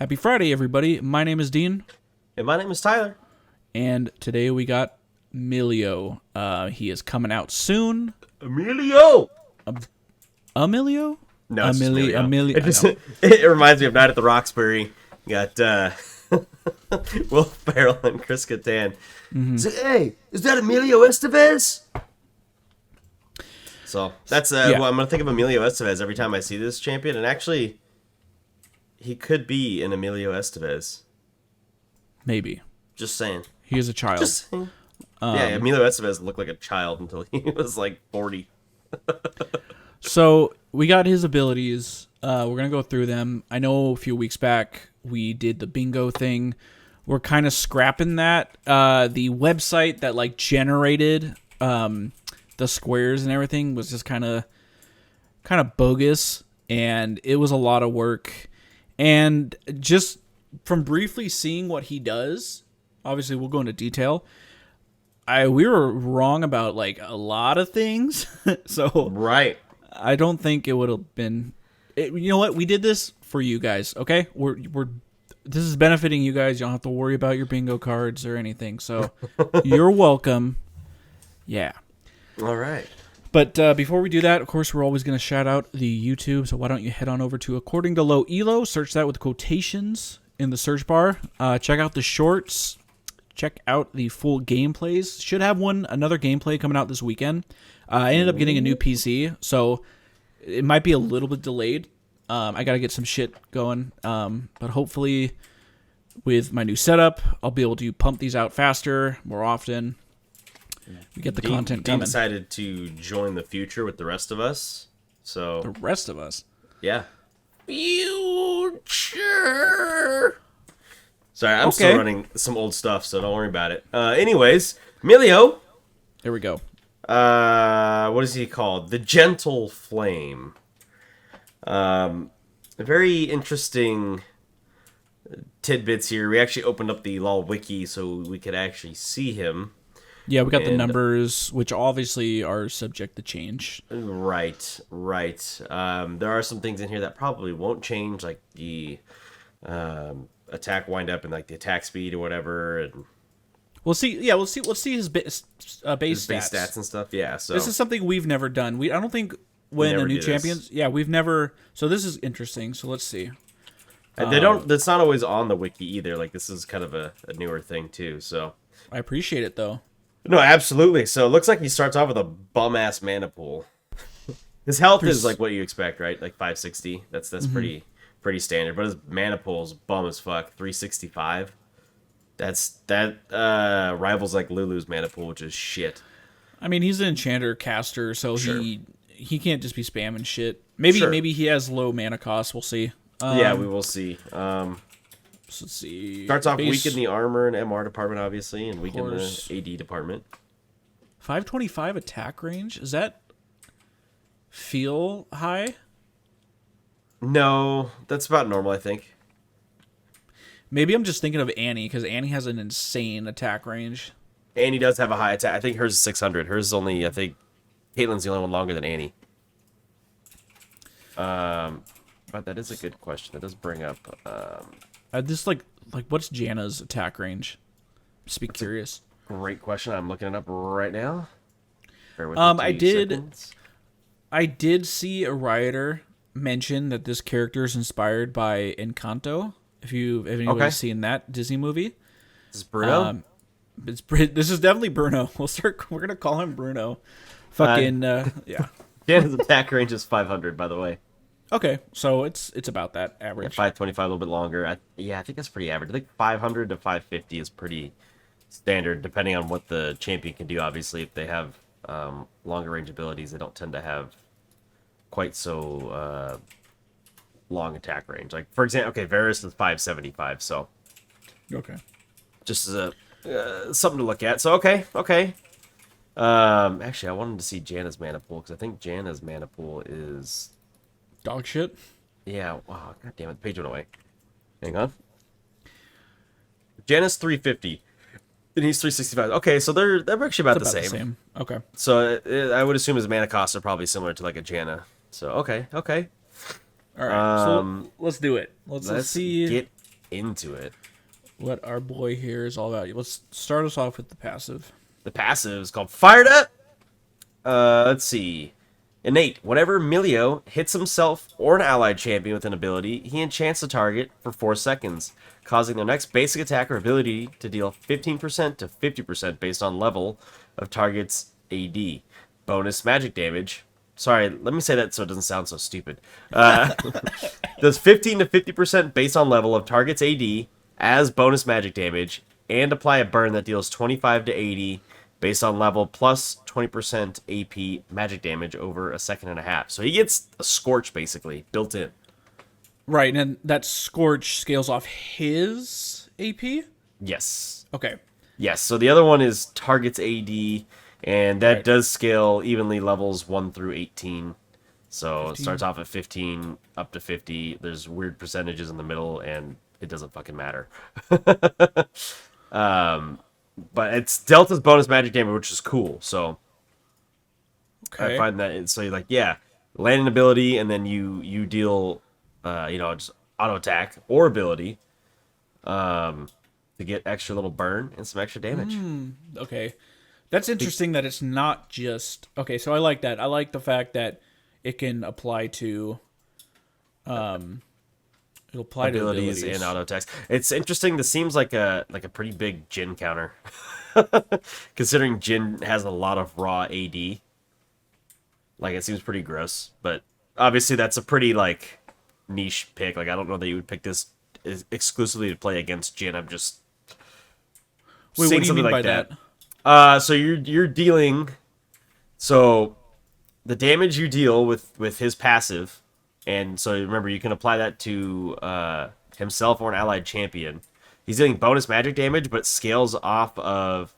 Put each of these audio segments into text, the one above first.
Happy Friday, everybody. My name is Dean. And my name is Tyler. And today we got Milio. He is coming out soon. Emilio! Emilio? No, it's Emilio. It reminds me of Night at the Roxbury. You got Will Ferrell and Chris Kattan. Mm-hmm. So, hey, is that Emilio Estevez? So that's well, I'm going to think of Emilio Estevez every time I see this champion. And actually, he could be an Emilio Estevez. Maybe. Just saying. He is a child. Just saying. Yeah, Emilio Estevez looked like a child until he was like 40. So we got his abilities. We're going to go through them. I know a few weeks back we did the bingo thing. We're kind of scrapping that. The website that like generated the squares and everything was just kind of bogus, and it was a lot of work. And just from briefly seeing what he does, obviously we'll go into detail. We were wrong about like a lot of things. So Right. I don't think it would have been. You know what? We did this for you guys. Okay, this is benefiting you guys. You don't have to worry about your bingo cards or anything. So you're welcome. Yeah. All right. But before we do that, of course, we're always going to shout out the YouTube. So why don't you head on over to According to Low Elo, search that with quotations in the search bar. Check out the shorts. Check out the full gameplays. Should have another gameplay coming out this weekend. I ended up getting a new PC, so it might be a little bit delayed. I got to get some shit going. But hopefully with my new setup, I'll be able to pump these out faster, more often. We get the content Dean coming. decided to join the future with the rest of us. So The rest of us. yeah. Future. Sorry, I'm still running some old stuff, so don't worry about it. Anyways, Milio. There we go. What is he called? The Gentle Flame. Very interesting tidbits here. We actually opened up the LOL wiki so we could actually see him. Yeah, we got the numbers, which obviously are subject to change. Right. There are some things in here that probably won't change, like the attack wind up and like the attack speed or whatever, and We'll see. Yeah, let's see his base stats and stuff. Yeah, so this is something we've never done. I don't think when a new champions. Yeah, we've never. So this is interesting. So let's see. And they don't. That's not always on the wiki either. Like this is kind of a newer thing too. So I appreciate it though. No, absolutely. So it looks like he starts off with a bum ass mana pool. His health is like what you expect, right? Like 560. That's pretty standard. But his mana pool's bum as fuck. 365. That rivals like Lulu's mana pool, which is shit. I mean, he's an enchanter caster, so Sure. he can't just be spamming shit. Maybe he has low mana cost. We'll see. Yeah, we will see. Let's see. Starts off weak in the armor and MR department, obviously, and weak in the AD department. 525 attack range. Does that feel high? No, that's about normal, I think. Maybe I'm just thinking of Annie, because Annie has an insane attack range. Annie does have a high attack. I think hers is 600. Hers is only, I think, Caitlyn's the only one longer than Annie. But that is a good question. That does bring up... This like what's Janna's attack range? Just be curious. Great question. I'm looking it up right now. Bear with me 2 seconds. I did see a rioter mention that this character is inspired by Encanto. If anybody's seen that Disney movie, This is Bruno. this is definitely Bruno. We're gonna call him Bruno. Fucking yeah. Janna's attack range is 500, by the way. Okay, so it's about that average. Yeah, 525, a little bit longer. I think that's pretty average. I think 500 to 550 is pretty standard, depending on what the champion can do. Obviously, if they have longer range abilities, they don't tend to have quite so long attack range. Like, for example, Varus is 575, so... Okay. Just as a something to look at. So, okay. Actually, I wanted to see Janna's mana pool, because I think Janna's mana pool is... Dog shit? Yeah, wow, god damn it, the page went away. Hang on. Janna's 350, and he's 365. Okay, so they're actually about the same. Okay. So I would assume his mana costs are probably similar to like a Janna. So okay. All right. So let's do it. Let's see. Get into it. What our boy here is all about. Let's start us off with the passive. The passive is called Fired Up. Let's see. Innate. Whenever Milio hits himself or an allied champion with an ability, he enchants the target for 4 seconds, causing their next basic attack or ability to deal 15% to 50% based on level of target's AD. Bonus magic damage. Sorry, let me say that so it doesn't sound so stupid. Does 15 to 50% based on level of target's AD as bonus magic damage, and apply a burn that deals 25 to 80 based on level plus 20% AP magic damage over a second and a half. So he gets a Scorch, basically, built in. Right, and that Scorch scales off his AP? Yes. Okay. Yes, so the other one is target's AD, and that Right. does scale evenly levels 1 through 18. So 15. It starts off at 15, up to 50. There's weird percentages in the middle, and it doesn't fucking matter. But it's Delta's bonus magic damage, which is cool. So Okay. I find that it's so like, yeah, land an ability, and then you deal, just auto attack or ability, to get extra little burn and some extra damage. Okay. That's interesting that it's not just... Okay, so I like that. I like the fact that it can apply to... It'll apply Abilities to abilities. and auto attacks. It's interesting. This seems like a pretty big Jin counter, considering Jin has a lot of raw AD. Like, it seems pretty gross, but obviously that's a pretty like niche pick. Like, I don't know that you would pick this exclusively to play against Jin. I'm just Wait, seeing what do you something mean like by that. So you're dealing. So the damage you deal with his passive, and so remember you can apply that to himself or an allied champion. He's dealing bonus magic damage, but scales off of.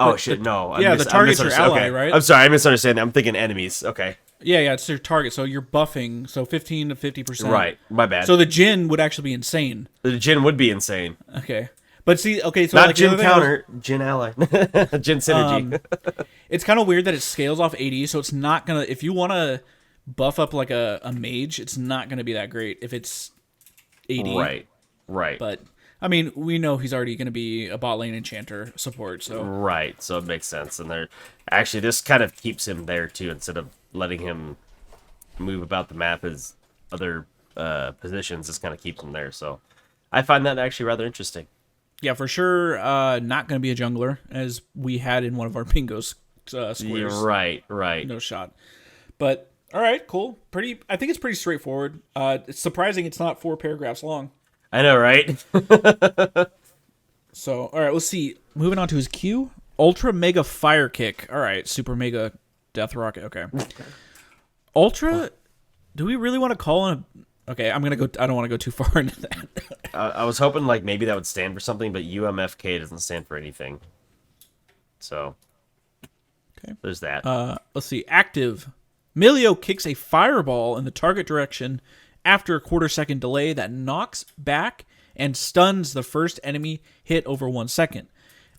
Oh shit! No, the target's your ally, okay. right? I'm sorry, I misunderstand. I'm thinking enemies. Okay, Yeah, it's your target. So you're buffing, so 15 to 50%. right. My bad. So the Jin would actually be insane. The Jin would be insane. Okay. But see, okay, so Not like Jin the other thing counter, Jin ally, Jin synergy. it's kind of weird that it scales off AD, so it's not gonna. If you want to buff up like a mage, it's not gonna be that great if it's AD. Right. But I mean, we know he's already gonna be a bot lane enchanter support, so Right, so it makes sense. And they're actually, this kind of keeps him there too, instead of letting him move about the map as other positions. This kind of keeps him there. So I find that actually rather interesting. yeah, for sure. Not gonna be a jungler as we had in one of our bingo squares. Yeah, right. No shot. But all right, cool. I think it's pretty straightforward. It's surprising it's not 4 paragraphs long. I know, right? So, all right, let's see. Moving on to his Q. Ultra Mega Fire Kick. All right, Super Mega Death Rocket. Okay. Ultra, do we really want to call him a... Okay, I'm going to go... I don't want to go too far into that. I was hoping like maybe that would stand for something, but UMFK doesn't stand for anything. So, Okay. there's that. Let's see. Active. Milio kicks a fireball in the target direction after a quarter-second delay that knocks back and stuns the first enemy hit over 1 second.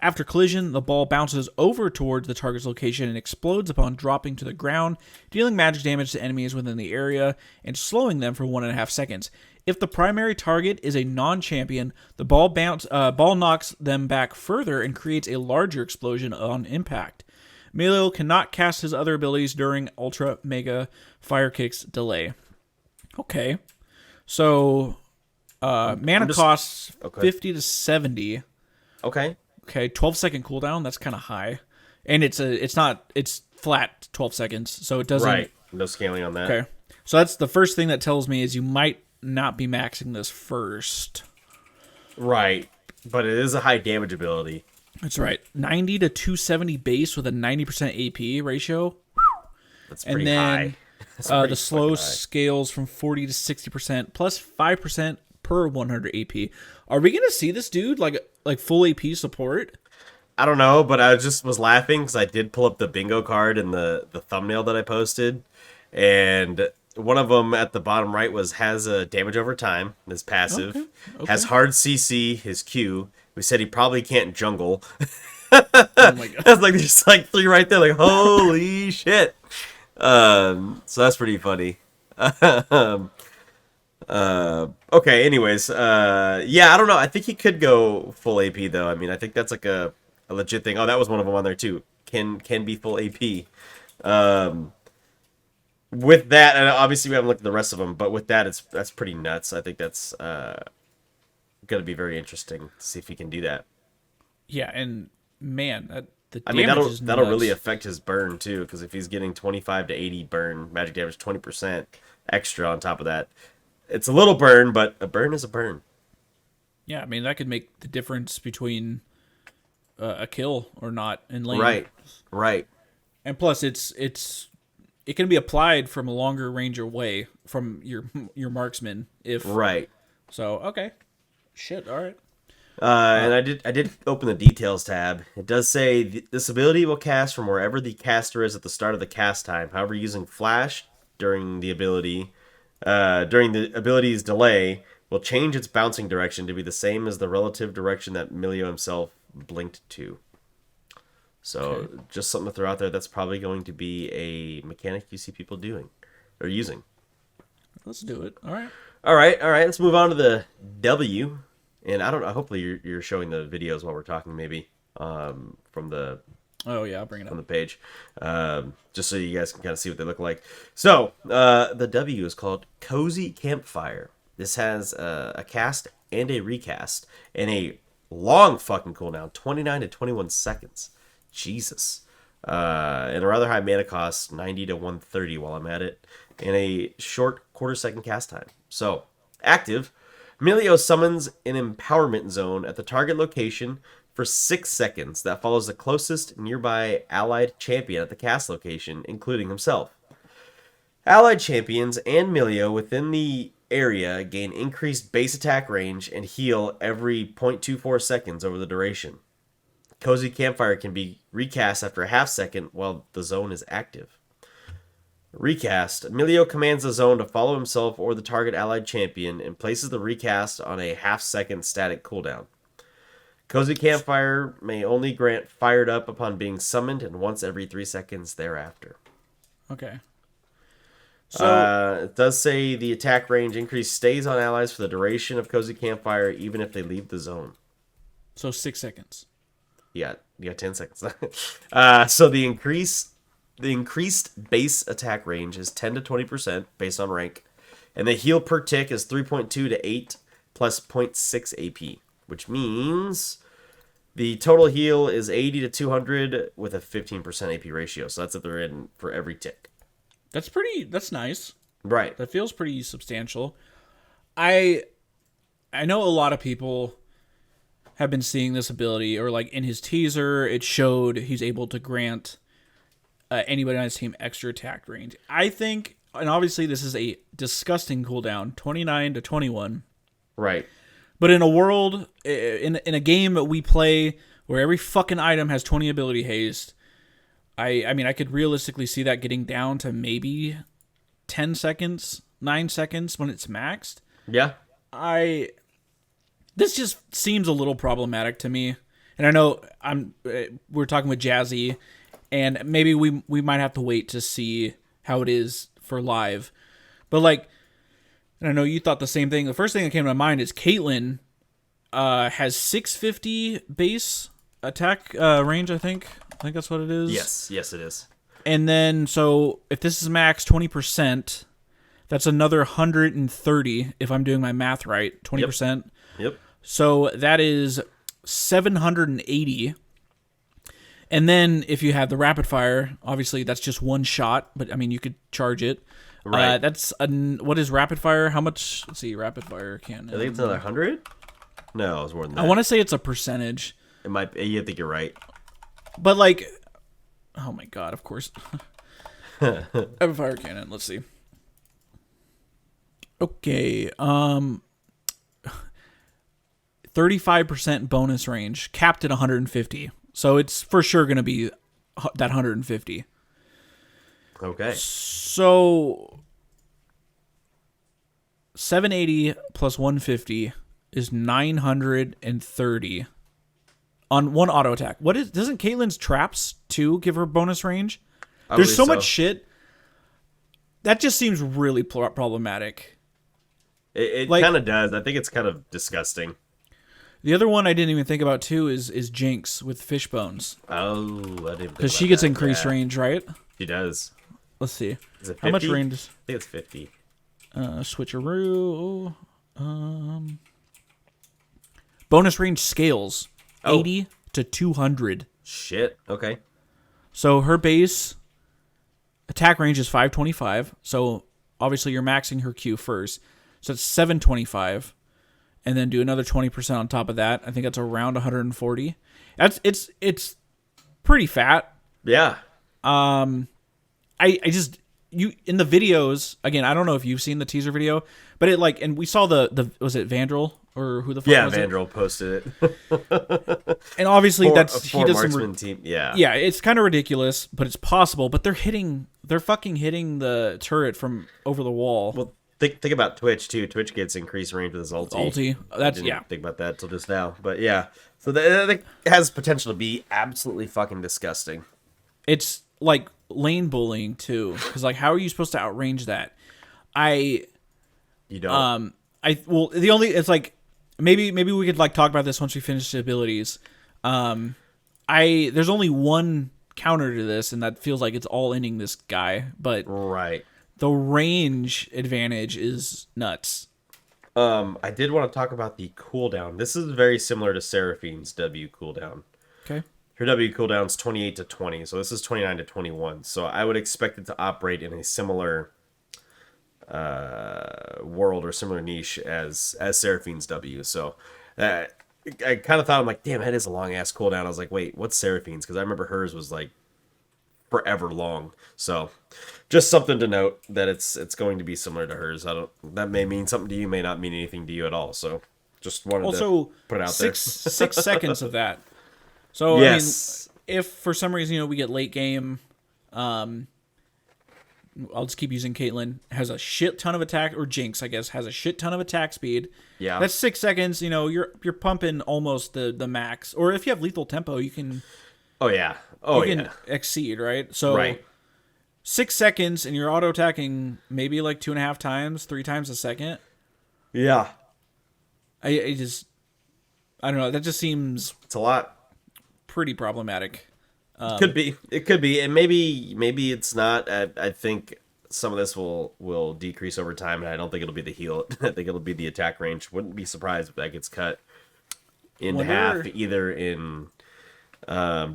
After collision, the ball bounces over towards the target's location and explodes upon dropping to the ground, dealing magic damage to enemies within the area and slowing them for 1.5 seconds. If the primary target is a non-champion, the ball knocks them back further and creates a larger explosion on impact. Milio cannot cast his other abilities during Ultra Mega Fire Kick's delay. Okay. So, mana costs okay. 50 to 70. Okay. Okay, 12-second cooldown. That's kind of high, and it's flat 12 seconds, so it doesn't. Right. No scaling on that. Okay, so that's the first thing that tells me is you might not be maxing this first. Right. But it is a high damage ability. That's right. 90 to 270 base with a 90% AP ratio, That's and pretty then high. That's pretty the slow fucking high. scales from 40 to 60% plus 5% per 100 AP. Are we gonna see this dude like full AP support? I don't know, but I just was laughing because I did pull up the bingo card in the thumbnail that I posted, and one of them at the bottom right has a damage over time, his passive, Okay. has hard CC, his Q. We said he probably can't jungle. Oh my god. That's like there's like 3 right there, like holy shit. So that's pretty funny. Okay. Anyways, yeah, I don't know. I think he could go full AP though. I mean, I think that's like a legit thing. Oh, that was one of them on there too. Can be full AP. Um, with that, and obviously we haven't looked at the rest of them, but with that, that's pretty nuts. I think that's gonna be very interesting to see if he can do that. Yeah, and man, the I mean, damage that'll is that'll nuts. really affect his burn too, because if he's getting 25 to 80 burn, magic damage 20% extra on top of that, it's a little burn, but a burn is a burn. Yeah, I mean that could make the difference between a kill or not in lane. Right, right, And plus, it can be applied from a longer range away from your marksman. If right. so, okay, shit, all right. And I did open the details tab. It does say this ability will cast from wherever the caster is at the start of the cast time. However, using flash during the ability's delay will change its bouncing direction to be the same as the relative direction that Milio himself blinked to. So Okay. just something to throw out there. That's probably going to be a mechanic you see people doing or using. Let's do it. All right. All right, all right. Let's move on to the W. And I don't know. Hopefully, you're showing the videos while we're talking, maybe from the Oh yeah, I'll bring it on up. the page, just so you guys can kind of see what they look like. So the W is called Cozy Campfire. This has a cast and a recast and a long fucking cooldown, 29 to 21 seconds. Jesus. And a rather high mana cost, 90 to 130 while I'm at it, and a short quarter-second cast time. So, active, Milio summons an empowerment zone at the target location for 6 seconds that follows the closest nearby allied champion at the cast location, including himself. Allied champions and Milio within the area gain increased base attack range and heal every 0.24 seconds over the duration. Cozy Campfire can be recast after a half second while the zone is active. Recast. Milio commands the zone to follow himself or the target allied champion and places the recast on a half-second static cooldown. Cozy Campfire may only grant fired up upon being summoned and once every 3 seconds thereafter. Okay. So It does say the attack range increase stays on allies for the duration of Cozy Campfire even if they leave the zone. so 6 seconds. You got 10 seconds. So the increased base attack range is 10 to 20% based on rank, and the heal per tick is 3.2 to 8 plus 0.6 AP, which means the total heal is 80 to 200 with a 15% AP ratio. So that's if they're in for every tick. That's nice. Right. That feels pretty substantial. I know a lot of people have been seeing this ability, or like in his teaser, it showed he's able to grant anybody on his team extra attack range. I think, and obviously this is a disgusting cooldown, 29 to 21. Right. But in a world, in a game that we play where every fucking item has 20 ability haste, I mean, I could realistically see that getting down to maybe 10 seconds, 9 seconds when it's maxed. Yeah. This just seems a little problematic to me. And I know we're talking with Jazzy, and maybe we might have to wait to see how it is for live. But like, and I know you thought the same thing. The first thing that came to my mind is Caitlyn has 650 base attack range, I think. I think that's what it is. Yes, it is. And then, so if this is max 20%, that's another 130 if I'm doing my math right. 20%. Yep. So that is 780. And then if you have the rapid fire, obviously that's just one shot, but I mean, you could charge it. Right. What is rapid fire? How much? Let's see, rapid fire cannon. I think it's another 100? No, it's more than that. I want to say it's a percentage, It might be. You think you're right. but like, oh my god, of course. Rapid fire cannon. Let's see. Okay, 35% bonus range, capped at 150. So it's for sure going to be that 150. Okay. So 780 plus 150 is 930 on one auto attack. Doesn't Caitlyn's traps too give her bonus range? There's so much shit. That just seems really problematic. It Like kind of does. I think it's kind of disgusting. the other one I didn't even think about too is Jinx with fish bones Oh, I didn't think because she about gets that. increased Yeah, range, right? she does. Let's see Is it 50? how much range. I think it's 50. Switcheroo. Bonus range scales Oh, 80 to 200. shit. Okay. So her base attack range is 525. So obviously you're maxing her Q first. So it's 725. And then do another 20% on top of that. I think that's around 140. It's pretty fat. Yeah. I just you in the videos again. I don't know if you've seen the teaser video, but it like and we saw the was it Vandal or who the fuck Yeah, was Vandal posted it. it? And obviously that's he for does some marksman team. Yeah. yeah. It's kind of ridiculous, but it's possible. But they're fucking hitting the turret from over the wall. Well, think about Twitch too. Twitch gets increased range with his ulti. Ulti. That's Didn't yeah. think about that till just now, but yeah. So that has potential to be absolutely fucking disgusting. It's like lane bullying too, because like how are you supposed to outrange that? I You don't. well the only it's like maybe we could like talk about this once we finish the abilities. There's only one counter to this, and that feels like it's all ending this guy, but Right. the range advantage is nuts. I did want to talk about the cooldown. This is very similar to Seraphine's W cooldown. Okay. Her W cooldown's 28 to 20, so this is 29 to 21. So I would expect it to operate in a similar world or similar niche as Seraphine's W. So I kind of thought, I'm like, damn, that is a long ass cooldown. I was like, wait, what's Seraphine's? Because I remember hers was like forever long. So just something to note that it's going to be similar to hers. That may mean something to you, may not mean anything to you at all. So just wanted Also, to put it out six seconds of that. So Yes. I mean, if for some reason we get late game, I'll just keep using Caitlyn, has a shit ton of attack, or Jinx, I guess, has a shit ton of attack speed. Yeah. That's 6 seconds. You're pumping almost the max. Or if you have lethal tempo, you can Oh yeah. Oh you can yeah. exceed, right? So Right. 6 seconds, and you're auto attacking maybe like 2.5 times, 3 times a second. Yeah. I don't know. That just seems It's a lot. pretty problematic. Could be. It could be, and maybe it's not. I think some of this will decrease over time, and I don't think it'll be the heal. I think it'll be the attack range. Wouldn't be surprised if that gets cut in half, either in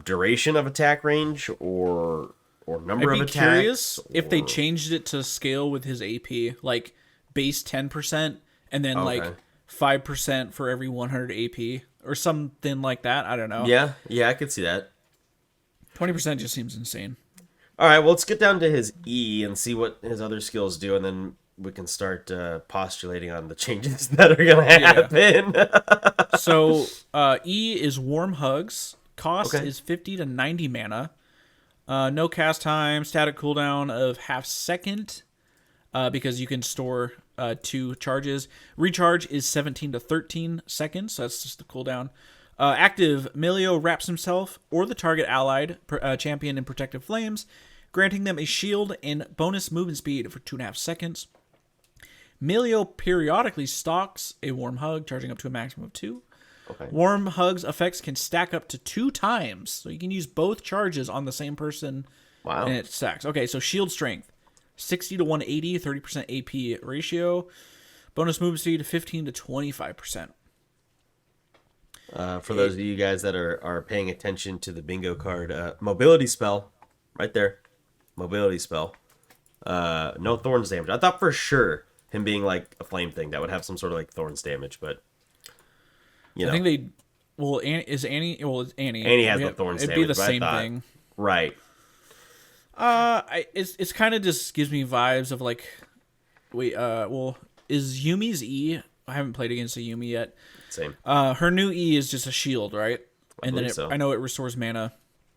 duration of attack range or number I'd of be attacks. curious if they or- changed it to scale with his AP, like base 10% and then Okay. like 5% for every 100 AP or something like that. I don't know. Yeah, I could see that. 20% just seems insane. All right, well, let's get down to his E and see what his other skills do, and then we can start postulating on the changes that are going to happen. So E is Warm Hugs. Cost Okay. is 50 to 90 mana. No cast time. Static cooldown of half second because you can store 2 charges. Recharge is 17 to 13 seconds. So that's just the cooldown. Active, Milio wraps himself or the target allied champion in protective flames, granting them a shield and bonus movement speed for 2.5 seconds. Milio periodically stalks a Warm Hug, charging up to a maximum of 2. Okay. Warm Hug's effects can stack up to 2 times, so you can use both charges on the same person, Wow. and it stacks. Okay, so shield strength, 60 to 180, 30% AP ratio. Bonus movement speed, 15 to 25%. For those of you guys that are paying attention to the bingo card, mobility spell, right there, mobility spell. No thorns damage. I thought for sure him being like a flame thing that would have some sort of like thorns damage, but you know, I think they. Well, is Annie? Well, it's Annie. Annie has the thorns It'd damage. be the but I same thought- thing. right? It's kind of just gives me vibes of like, wait, well, is Yumi's E? I haven't played against a Yumi yet. Same. Her new E is just a shield, right? And then believe so. I know it restores mana.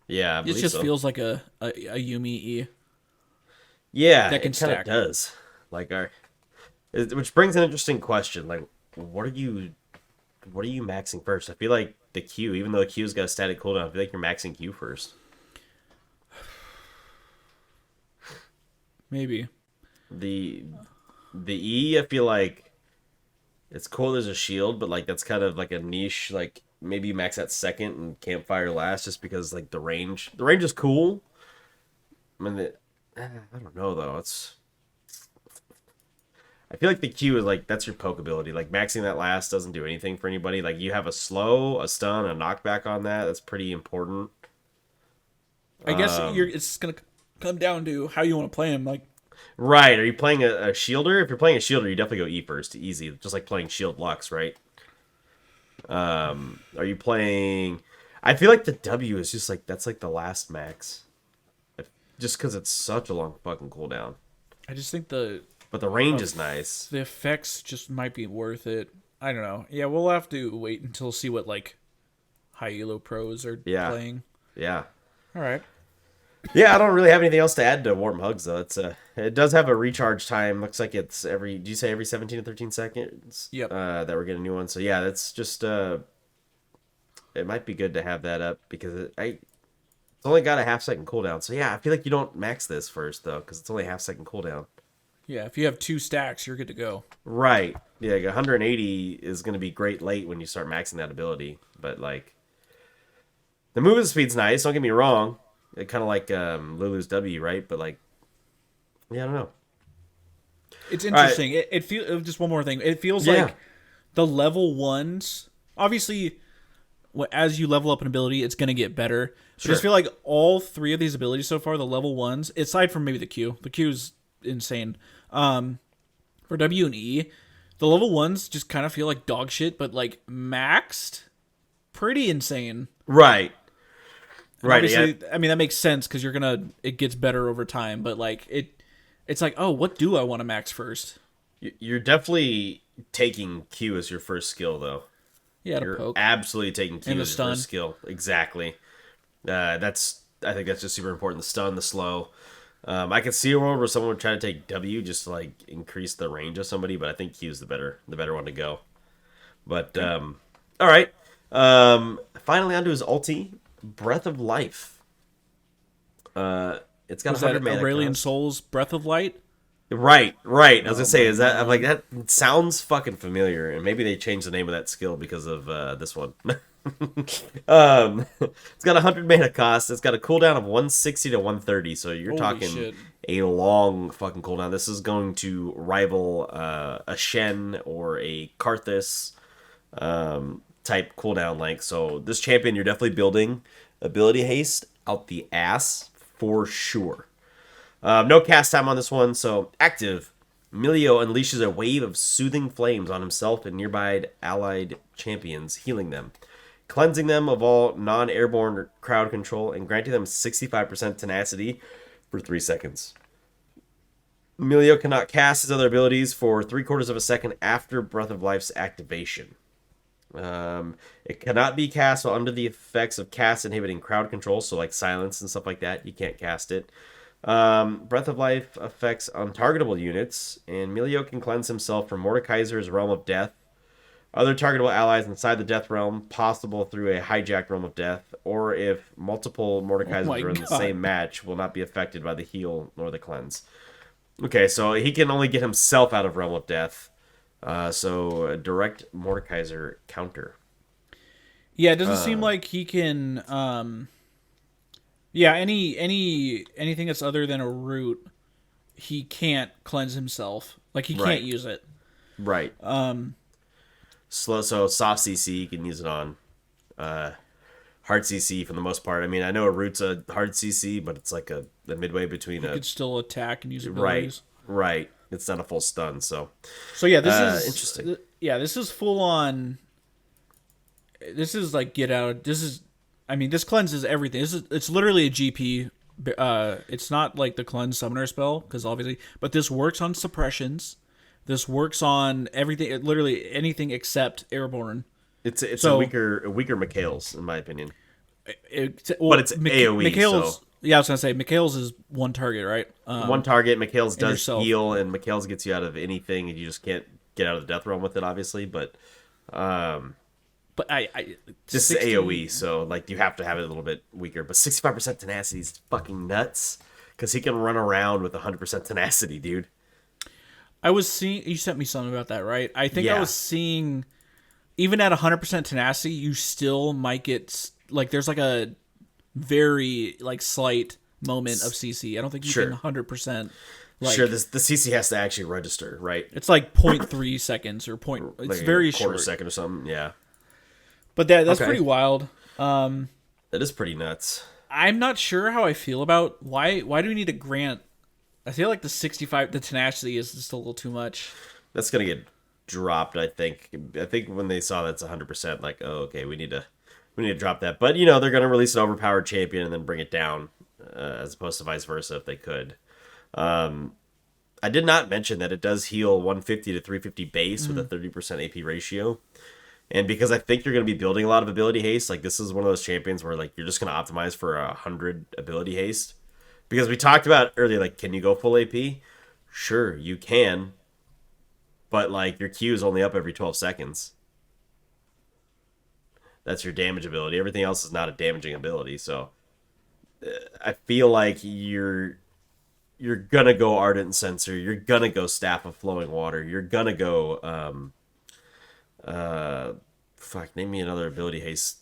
Yeah, I It believe just so. feels like a Yumi E. Yeah, that can it kind of stack. does. Like which brings an interesting question. Like, what are you maxing first? I feel like the Q, even though the Q's got a static cooldown, I feel like you're maxing Q first. Maybe. The E, I feel like It's cool there's a shield, but like that's kind of like a niche. Like maybe you max at second and campfire last, just because like the range. The range is cool. I mean, I don't know though. I feel like the Q is like that's your poke ability. Like maxing that last doesn't do anything for anybody. Like you have a slow, a stun, a knockback on that. That's pretty important. I guess it's gonna come down to how you want to play him. Like, Right. Are you playing a shielder? If you're playing a shielder, you definitely go E first, easy, just like playing Shield Lux, right? Are you playing? I feel like the W is just like that's like the last max, just because it's such a long fucking cooldown. I just think the But the range is nice. the effects just might be worth it. I don't know. Yeah, we'll have to wait until see what like high elo pros are Yeah. playing. Yeah. All right. Yeah, I don't really have anything else to add to Warm Hugs though. It does have a recharge time. Looks like it's every. Do you say every 17 to 13 seconds? Yep. That we're getting a new one. So yeah, that's just it might be good to have that up because it's only got a half-second cooldown. So yeah, I feel like you don't max this first though because it's only a half-second cooldown. Yeah, if you have 2 stacks, you're good to go. Right. Yeah, like 180 is going to be great late when you start maxing that ability. But like, the movement speed's nice. Don't get me wrong. It kind of like Lulu's W, right? But like, yeah, I don't know. It's interesting. It feels just one more thing. It feels like the level ones. Obviously, as you level up an ability, it's going to get better. But I just feel like all 3 of these abilities so far, the level ones, aside from maybe the Q is insane. For W and E, the level ones just kind of feel like dog shit, but like maxed, pretty insane. Right. And right. obviously, I mean that makes sense because it gets better over time. But like it's like, oh, what do I want to max first? You're definitely taking Q as your first skill, though. Yeah, You're poke. absolutely taking Q And the as your stun. first skill. Exactly. I think that's just super important. The stun, the slow. I could see a world where someone would try to take W just to like increase the range of somebody, but I think Q is the better one to go. But all right. Finally onto his ulti, Breath of Life. It's got Was that 100 mana Aurelian cost. Soul's Breath of Light? Right. I was gonna say, is that I'm like that sounds fucking familiar, and maybe they changed the name of that skill because of this one. It's got 100 mana cost. It's got a cooldown of 160 to 130, so you're Holy talking shit. a long fucking cooldown. This is going to rival a Shen or a Karthus type cooldown length. So this champion, you're definitely building ability haste out the ass for sure. No cast time on this one, so active. Milio unleashes a wave of soothing flames on himself and nearby allied champions, healing them, cleansing them of all non-airborne crowd control, and granting them 65% tenacity for 3 seconds. Milio cannot cast his other abilities for 3/4 of a second after Breath of Life's activation. It cannot be cast while under the effects of cast inhibiting crowd control, so like silence and stuff like that. You can't cast it. Breath of Life affects untargetable units, and Milio can cleanse himself from Mordekaiser's Realm of Death, other targetable allies inside the Death Realm, possible through a hijacked Realm of Death, or if multiple Mordekaisers are in the same match, will not be affected by the heal nor the cleanse. Okay, so he can only get himself out of Realm of Death. So a direct Mordekaiser counter. Yeah, it doesn't seem like he can. Yeah, anything that's other than a root, he can't cleanse himself. Like he can't use it. Right. So soft CC you can use it on. Hard CC for the most part. I mean, I know a root's a hard CC, but it's like the midway between You could still attack and use abilities. Right. It's not a full stun, so yeah, this is interesting. Yeah, this is full on. This is like get out. This is, I mean, this cleanses everything. It's literally a GP. It's not like the cleanse summoner spell because obviously, but this works on suppressions. This works on everything. Literally anything except airborne. It's a weaker Mikhail's in my opinion. But it's AoE. Mikhail's, so. Yeah, I was gonna say Mikhail's is one target, right? One target. Mikhail's does yourself. heal, and Mikhail's gets you out of anything, and you just can't get out of the death realm with it, obviously. But I this 60, is AoE, so like you have to have it a little bit weaker. But 65% tenacity is fucking nuts because he can run around with 100% tenacity, dude. I was seeing you sent me something about that, right? I think I Yeah, was seeing even at 100% tenacity, you still might get like there's like a very like slight moment of CC. I don't think you can sure. 100% Sure, like the CC has to actually register, right? it's like 0.3 seconds or point. It's Like a very quarter short, second or something. Yeah. but that's Okay. pretty wild. That is pretty nuts. I'm not sure how I feel about why do we need a grant? I feel like the tenacity is just a little too much. That's gonna get dropped, I think. I think when they saw that's 100%, like, oh, okay, we need to drop that. But they're gonna release an overpowered champion and then bring it down, as opposed to vice versa if they could. I did not mention that it does heal 150 to 350 base with a 30% AP ratio. And because I think you're going to be building a lot of ability haste, like this is one of those champions where like you're just going to optimize for 100 ability haste. Because we talked about earlier, like, can you go full AP? Sure, you can. But like your Q is only up every 12 seconds. That's your damage ability. Everything else is not a damaging ability. So I feel like you're gonna go Ardent Sensor. You're gonna go Staff of Flowing Water. You're gonna go name me another ability haste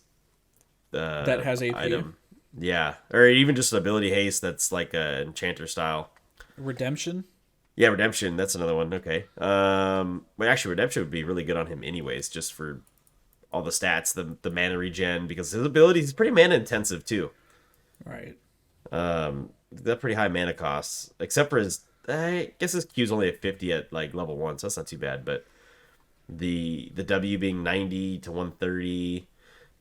That has AP. item. Yeah, or even just an ability haste that's like a enchanter style. Redemption. Yeah, redemption. That's another one. Okay. Well, actually, redemption would be really good on him, anyways, just for all the stats, the mana regen, because his ability is pretty mana intensive too. Right. That pretty high mana costs, except for his. I guess his Q is only at 50 at like level 1, so that's not too bad. But the W being 90 to 130,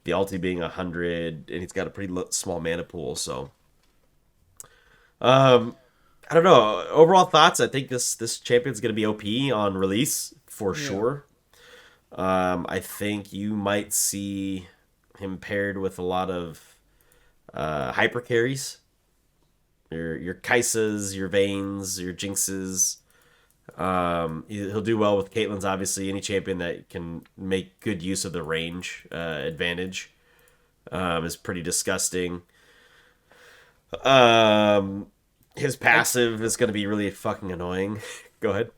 the ulti being 100, and he's got a pretty small mana pool. So, I don't know. Overall thoughts. I think this champion's gonna be OP on release for sure. I think you might see him paired with a lot of hyper carries. Your Kaisas, your Vaynes, your Jinxes. He'll do well with Caitlyn's, obviously. Any champion that can make good use of the range advantage is pretty disgusting. His passive is going to be really fucking annoying. Go ahead.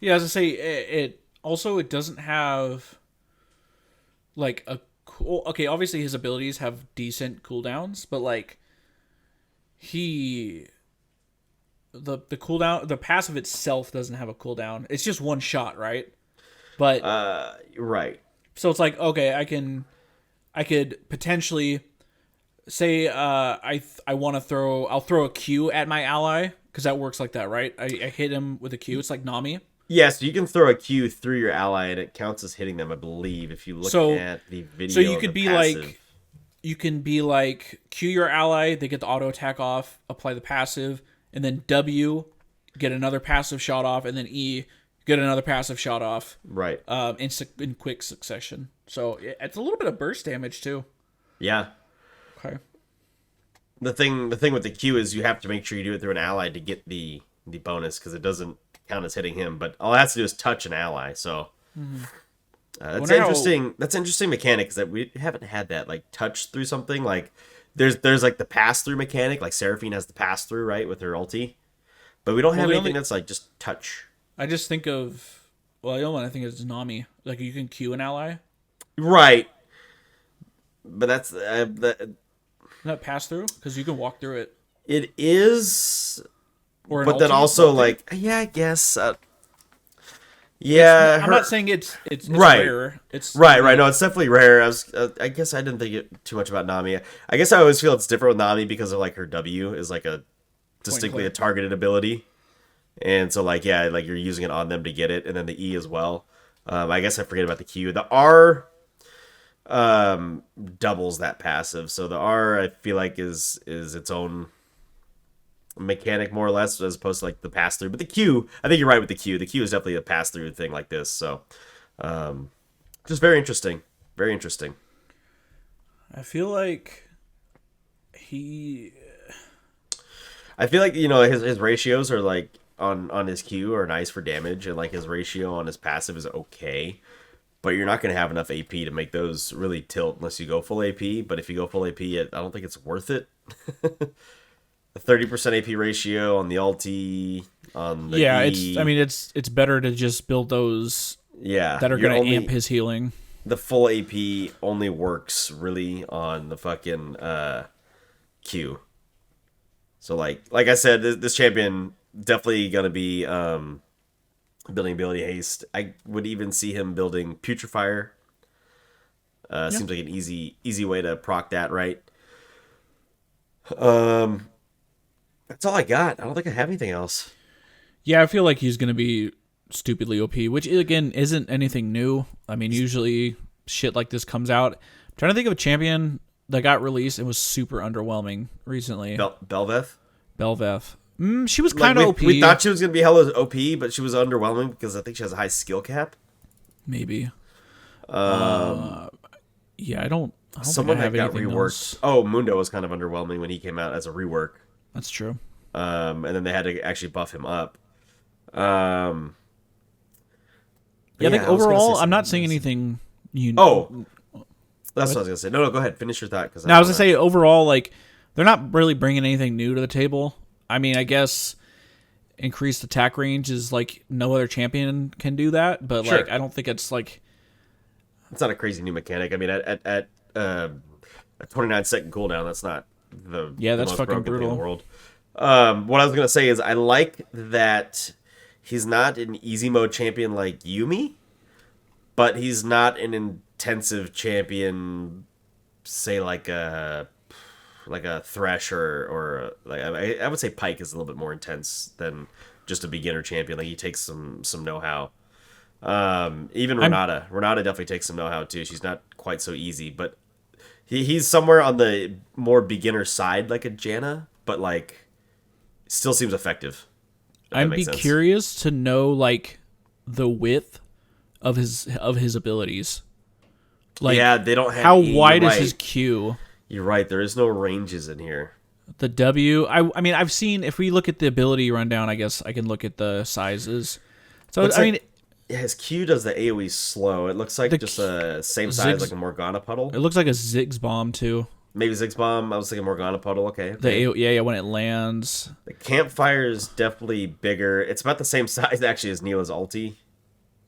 Yeah, as I say, it doesn't have like a cool. Okay, obviously his abilities have decent cooldowns, but like he the cooldown the passive itself doesn't have a cooldown. It's just one shot, right? But Right. so it's like okay, I could potentially say I want to I'll throw a Q at my ally because that works like that, right? I hit him with a Q. It's like Nami. Yeah, so you can throw a Q through your ally and it counts as hitting them, I believe, if you look at the video. So you of could the be passive. like you can be like Q your ally, they get the auto attack off, apply the passive, and then W get another passive shot off, and then E get another passive shot off. Right. In quick succession. So it's a little bit of burst damage too. Yeah. Okay. The thing with the Q is you have to make sure you do it through an ally to get the bonus, because it doesn't count as hitting him. But all it has to do is touch an ally. So that's interesting. That's an interesting mechanic, is that we haven't had that, like, touch through something. Like there's like the pass through mechanic, like Seraphine has the pass through, right, with her ulti. But we don't have anything that's like just touch. I just think of the only one I think is Nami. Like you can Q an ally. Right. But that's Not pass through because you can walk through it. it is. Or But then also like, yeah, I guess. Yeah, I'm not saying it's right. rare. It's Right. No, it's definitely rare. I guess I didn't think too much about Nami. I guess I always feel it's different with Nami because of like her W is like a distinctly a targeted ability, and so like yeah, like you're using it on them to get it, and then the E as well. I guess I forget about the Q. The R doubles that passive, so the R I feel like is its own mechanic more or less, as opposed to like the pass through. But the Q, I think you're right with the Q. The Q is definitely a pass through thing like this. So just very interesting. Very interesting. I feel like I feel like his ratios are like on his Q are nice for damage, and like his ratio on his passive is okay. But you're not going to have enough AP to make those really tilt unless you go full AP. But if you go full AP, I don't think it's worth it. The 30% AP ratio on the ulti, on the Yeah, E. it's better to just build those Yeah, that are you're going to only amp his healing. the full AP only works really on the fucking Q. So like I said, this champion definitely gonna be building ability haste. I would even see him building Putrefier. Yeah. Seems like an easy way to proc that, right? Um, that's all I got. I don't think I have anything else. Yeah, I feel like he's going to be stupidly OP, which again isn't anything new. I mean, usually shit like this comes out. I'm trying to think of a champion that got released and was super underwhelming recently. Belveth. Belveth. She was kind of OP. We thought she was gonna be hella OP, but she was underwhelming because I think she has a high skill cap. Maybe. Yeah, I don't Someone think I that have got anything reworked. else. Oh, Mundo was kind of underwhelming when he came out as a rework. That's true. And then they had to actually buff him up. Yeah, I think overall, I'm not seeing anything. Oh, that's what I was gonna say. No, go ahead. Finish your thought. Because I was gonna say overall, like they're not really bringing anything new to the table. I mean, I guess increased attack range is like no other champion can do that, but Sure. like I don't think it's like it's not a crazy new mechanic. I mean, at a 29-second cooldown, that's not the that's most fucking broken thing in brutal. the world. What I was gonna say is I like that he's not an easy mode champion like Yumi, but he's not an intensive champion, say like a Thresh or like I would say Pike is a little bit more intense than just a beginner champion. Like he takes some know-how. Even Renata definitely takes some know-how too. She's not quite so easy, but he's somewhere on the more beginner side, like a Janna, but like still seems effective. I'd be curious to know like the width of his abilities. Like, yeah, they don't have how wide is right. his Q? You're right. There is no ranges in here. The W. I mean, I've seen. If we look at the ability rundown, I guess I can look at the sizes. So Looks I like- mean, Yeah, his Q does the AoE slow. It looks like just a same size like a Morgana puddle. it looks like a Ziggs bomb too. Maybe Ziggs bomb. I was thinking Morgana puddle. Okay. The when it lands. The campfire is definitely bigger. It's about the same size actually as Neela's ulti,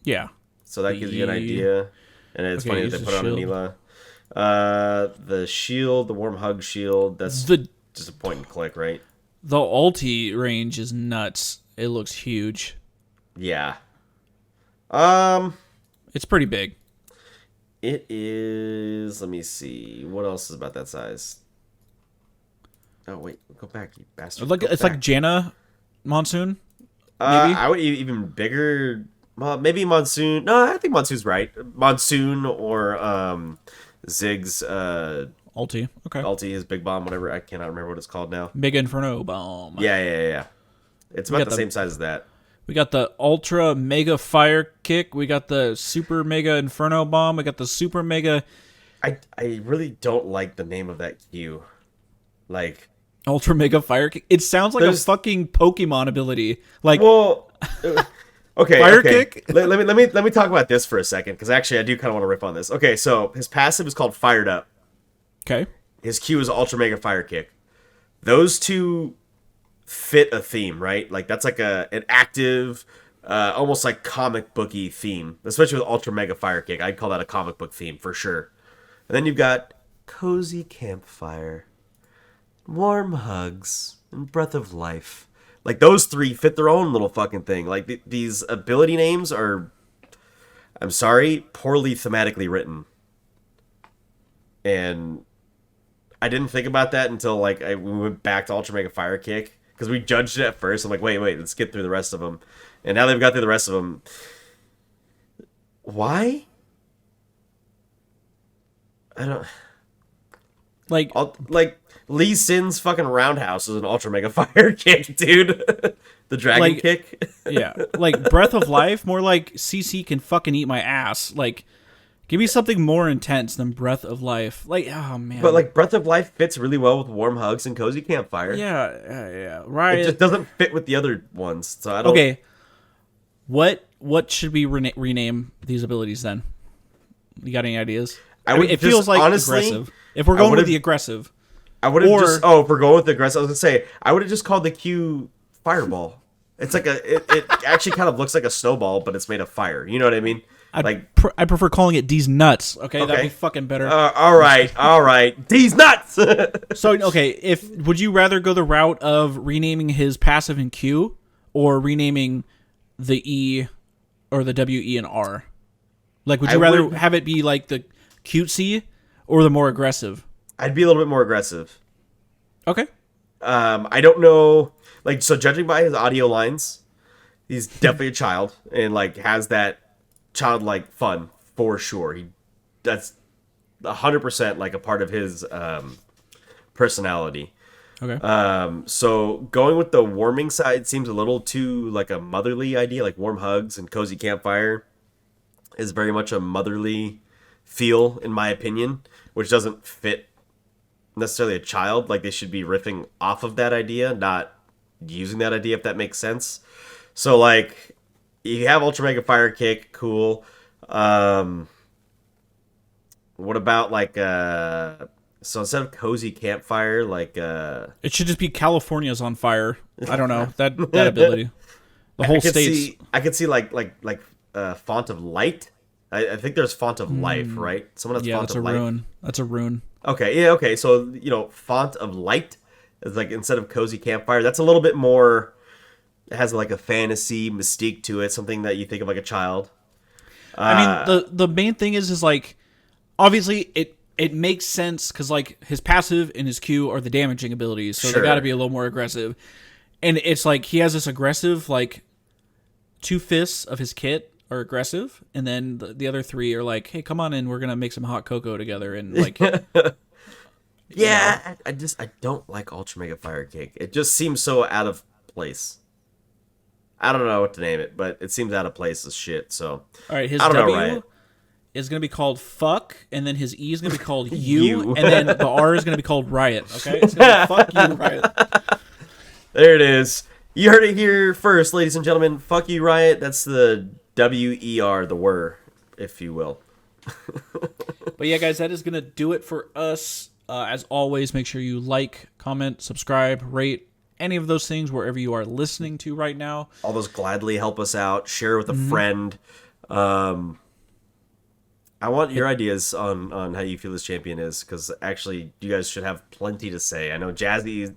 Yeah. so that gives you an idea. And it's funny that they use put the it on a Neela. The shield, the warm hug shield. That's just a point and click, right? The ulti range is nuts. It looks huge. Yeah. It's pretty big. It is. Let me see. What else is about that size? Oh wait, go back, you bastard. It's like Janna Monsoon. I would even bigger. Maybe Monsoon. No, I think Monsoon's right. Monsoon or Ziggs. Ulti. Okay. Ulti, his big bomb, whatever. I cannot remember what it's called now. Big Inferno bomb. Yeah. It's about the same size as that. We got the Ultra Mega Fire Kick. We got the Super Mega Inferno Bomb. We got the Super Mega... I really don't like the name of that Q. Like... Ultra Mega Fire Kick? It sounds like a fucking Pokemon ability. Like... Well... Okay, Fire Kick? Let me talk about this for a second, because actually I do kind of want to rip on this. Okay, so his passive is called Fired Up. Okay. His Q is Ultra Mega Fire Kick. Those two fit a theme, right? Like that's like an active, almost like comic booky theme, especially with Ultra Mega Fire Kick. I'd call that a comic book theme for sure. And then you've got Cozy Campfire, Warm Hugs, and Breath of Life. Like those three fit their own little fucking thing. Like these ability names are, I'm sorry, poorly thematically written. And I didn't think about that until like we went back to Ultra Mega Fire Kick. Because we judged it at first. I'm like, wait, let's get through the rest of them. And now they've got through the rest of them. Why? I don't... Like Lee Sin's fucking roundhouse is an Ultra Mega Fire Kick, dude. The dragon kick. Yeah. Like Breath of Life, more like CC can fucking eat my ass. Like... Give me something more intense than Breath of Life. Like, oh, man. But, like, Breath of Life fits really well with Warm Hugs and Cozy Campfire. Yeah. Right. It just doesn't fit with the other ones. So I don't... Okay. What should we rename these abilities then? You got any ideas? It feels like honestly, aggressive. If we're going with the aggressive. I would have just... Oh, if we're going with the aggressive, I was going to say, I would have just called the Q Fireball. It's like it actually kind of looks like a snowball, but it's made of fire. You know what I mean? I prefer calling it D's nuts. Okay, that'd be fucking better. All right. These nuts. So okay, would you rather go the route of renaming his passive in Q, or renaming the E or the W, E, and R? Like, would you rather have it be like the cutesy or the more aggressive? I'd be a little bit more aggressive. Okay. I don't know. Like, so judging by his audio lines, he's definitely a child and like has that childlike fun for sure. That's 100% like a part of his personality. Okay. So going with the warming side seems a little too like a motherly idea, like warm hugs and cozy campfire is very much a motherly feel in my opinion, which doesn't fit necessarily a child. Like they should be riffing off of that idea, not using that idea, if that makes sense. So like you have Ultra Mega Fire Kick, cool. What about like so instead of cozy campfire, like it should just be California's on fire. I don't know that ability. The whole state's. I could see like font of light. I think there's font of life, right? Someone has font of light. Rune. That's a rune. Okay, yeah, okay. So font of light is like instead of cozy campfire. That's a little bit more. It has like a fantasy mystique to it, something that you think of like a child. I mean, the main thing is like, obviously it makes sense because like his passive and his Q are the damaging abilities, so they got to be a little more aggressive. And it's like he has this aggressive like 2/5 of his kit are aggressive, and then the other 3 are like, hey, come on in, we're gonna make some hot cocoa together, and like. Yeah, I don't like Ultra Mega Fire Kick. It just seems so out of place. I don't know what to name it, but it seems out of place as shit. So all right, his I don't W know, Riot. is gonna be called fuck, and then his E is gonna be called you, and then the R is gonna be called riot. Okay, it's gonna be fuck you, riot. There it is. You heard it here first, ladies and gentlemen. Fuck you, Riot. That's the WER, the were, if you will. But yeah, guys, that is gonna do it for us. As always, make sure you like, comment, subscribe, rate, any of those things wherever you are listening to right now. All those gladly help us out. Share with a friend. I want your ideas on how you feel this champion is, because actually you guys should have plenty to say. I know Jazzy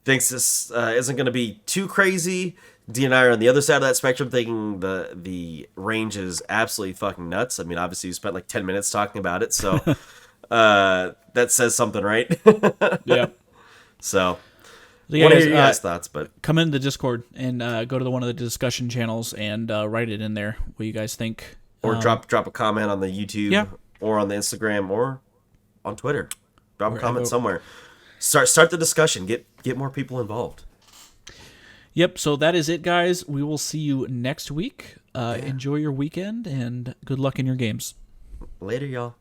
thinks this isn't going to be too crazy. D and I are on the other side of that spectrum, thinking the range is absolutely fucking nuts. I mean, obviously you spent like 10 minutes talking about it, so that says something, right? Yeah. So, yeah, want to hear your guys' thoughts, but come into the Discord and go to one of the discussion channels and write it in there what you guys think. Or drop a comment on the YouTube, or on the Instagram, or on Twitter. Drop a comment somewhere. Start the discussion. Get more people involved. Yep. So that is it, guys. We will see you next week. Enjoy your weekend and good luck in your games. Later, y'all.